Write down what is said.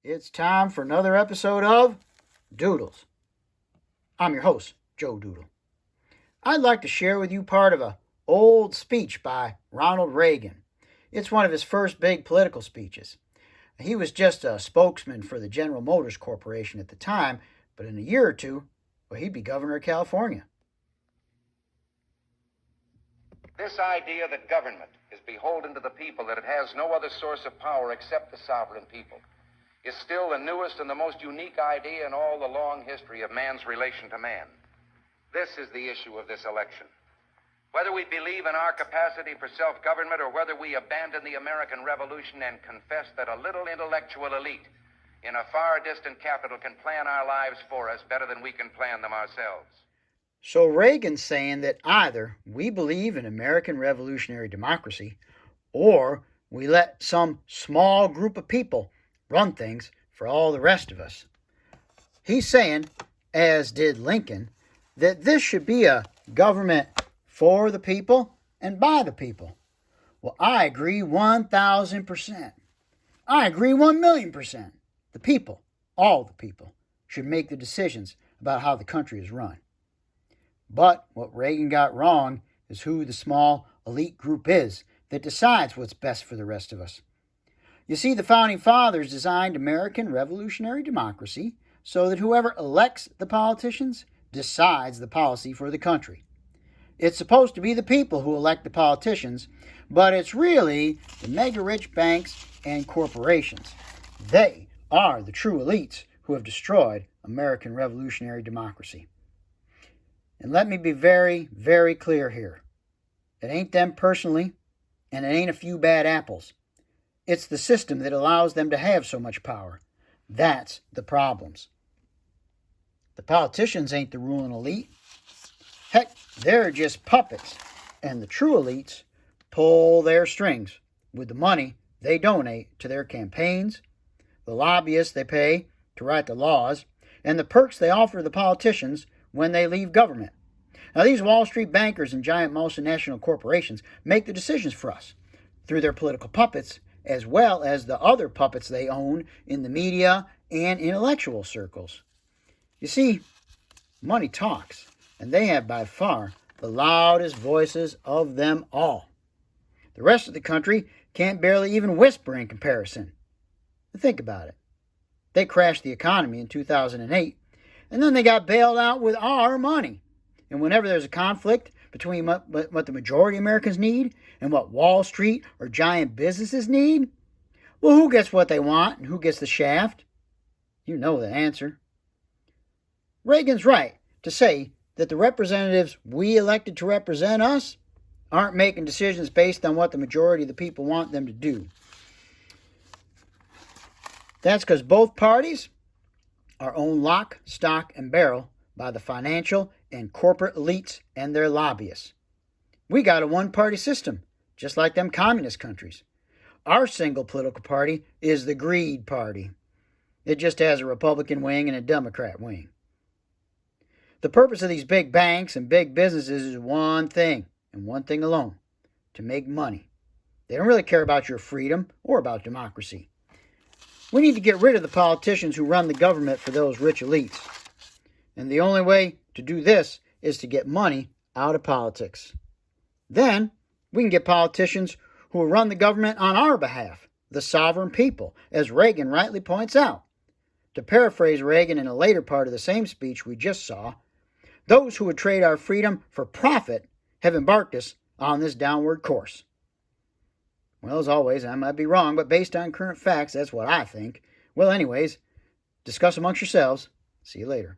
It's time for another episode of Doodles. I'm your host, Joe Doodle. I'd like to share with you part of an old speech by Ronald Reagan. It's one of his first big political speeches. He was just a spokesman for the General Motors Corporation at the time, but in a year or two, he'd be governor of California. This idea that government is beholden to the people, that it has no other source of power except the sovereign people, is still the newest and the most unique idea in all the long history of man's relation to man. This is the issue of this election. Whether we believe in our capacity for self-government or whether we abandon the American Revolution and confess that a little intellectual elite in a far distant capital can plan our lives for us better than we can plan them ourselves. So Reagan's saying that either we believe in American revolutionary democracy or we let some small group of people run things for all the rest of us. He's saying, as did Lincoln, that this should be a government for the people and by the people. Well, I agree 1,000%. I agree 1,000,000%. The people, all the people, should make the decisions about how the country is run. But what Reagan got wrong is who the small elite group is that decides what's best for the rest of us. You see, the Founding Fathers designed American revolutionary democracy so that whoever elects the politicians decides the policy for the country. It's supposed to be the people who elect the politicians, but it's really the mega-rich banks and corporations. They are the true elites who have destroyed American revolutionary democracy. And let me be very, very clear here. It ain't them personally, and it ain't a few bad apples. It's the system that allows them to have so much power. That's the problems. The politicians ain't the ruling elite. Heck, they're just puppets. And the true elites pull their strings with the money they donate to their campaigns, the lobbyists they pay to write the laws, and the perks they offer the politicians when they leave government. Now, these Wall Street bankers and giant multinational corporations make the decisions for us through their political puppets, as well as the other puppets they own in the media and intellectual circles. You see, money talks, and they have by far the loudest voices of them all. The rest of the country can't barely even whisper in comparison. Think about it. They crashed the economy in 2008, and then they got bailed out with our money. And whenever there's a conflict between what the majority of Americans need and what Wall Street or giant businesses need, well, who gets what they want and who gets the shaft? You know the answer. Reagan's right to say that the representatives we elected to represent us aren't making decisions based on what the majority of the people want them to do. That's because both parties are owned lock, stock, and barrel by the financial and corporate elites and their lobbyists. We got a one-party system, just like them communist countries. Our single political party is the Greed Party. It just has a Republican wing and a Democrat wing. The purpose of these big banks and big businesses is one thing, and one thing alone: to make money. They don't really care about your freedom or about democracy. We need to get rid of the politicians who run the government for those rich elites. And the only way to do this is to get money out of politics. Then we can get politicians who will run the government on our behalf, the sovereign people, as Reagan rightly points out. To paraphrase Reagan in a later part of the same speech we just saw, those who would trade our freedom for profit have embarked us on this downward course. Well, as always, I might be wrong, but based on current facts, that's what I think. Well, anyways, discuss amongst yourselves. See you later.